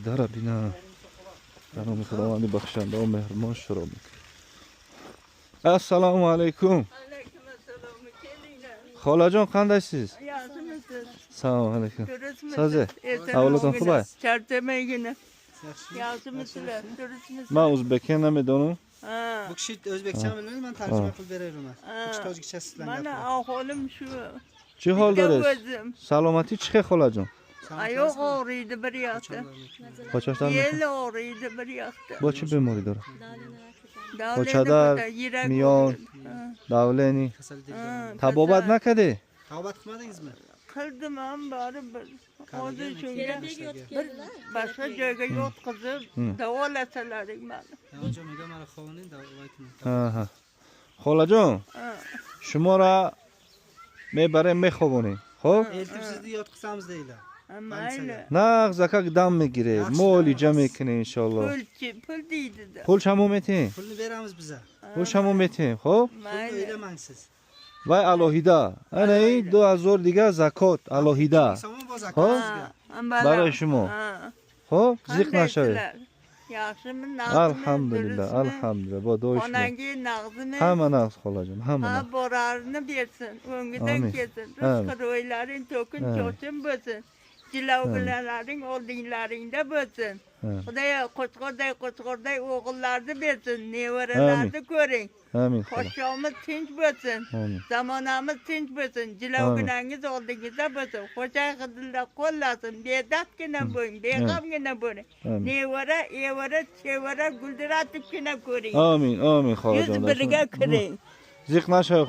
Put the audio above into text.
در بینا برام خداوند بخشنده و مهربان شروع میکنه. السلام علیکم. خاله جان قندaysiz? Yaxshimisiz? Assalomu alaykum. Durustmisiz? Saze. Avloddan qulay. Charchamaygina. Yaxshimisizlar? Durustmisiz? Men o'zbekcha namidonim. Ha. Bu kishi o'zbekcha bilmaydi, men tarjima qilib beraman. Bu kishi tojikchasi bilan Mana gapiradi. ahvolim shu. Chi holdasiz? o'zim. Salomati chiqay xolajon. Oyoq og'riydi bir yoqda. Qochoqlarmi? Yel og'riydi bir yoqda. Bochi bemori dora. Davleni Qochadar, bilan yurak miyon. og'riydi. Ha. Davleni. Ha, Tabobat nakadi? Tavbat qilmadingizmi? Qildim ham baribir. Hozir Qilgan, shunga keyin bir boshqa joyga yotqizib davolashalaring mani. Jo'maga mana xavonin davolaytimi? Ha ha. Xolajon, Ha. shumora mebarem mexobonیم. خب؟ Eltib sizni yotqizamiz deylar. Ha, mayli. نغ زکاک دم میگیره مولی جمع میکنه انشالله. Pul deydi-da. پول شمو میتین؟ Pulni beramiz biza. پول شمو میتین خب؟ Pulni Mayli. o'ylamang siz. وای الهیده انا این 2000 دیگه زکات الهیده Somon bo Ha? zakot. برای شما خب زیق نشوید Yaxshimi, naqdmi? الحمدلله الحمدلله با دوش Onangga naqdmi? همه نغز خاله جان همه Ha, نغز borarini bersin, o'ngidan Amin. kelsin. Amin. Rizqi ro'ylaring to'kin Amin. cho'chin bo'lsin. Jilovgularing oldinglaringda bo'lsin. Amin. Xudoyo qo'chqorday o'g'illarni bersin, nevaralarni ko'ring. همین خاله Podshomiz tinch bo'lsin. همین Zamonamiz tinch bo'lsin. Jilovgunangiz oldingizda bo'lsin. Xo'jay qizlar qo'llasin. Bedafgina bo'ling, beg'amgina bo'ling. Amin. Nevara, evara, chevara guldiratibgina ko'ring. آمین آمین خاله Yuz جان birga kiring. زیق نشوید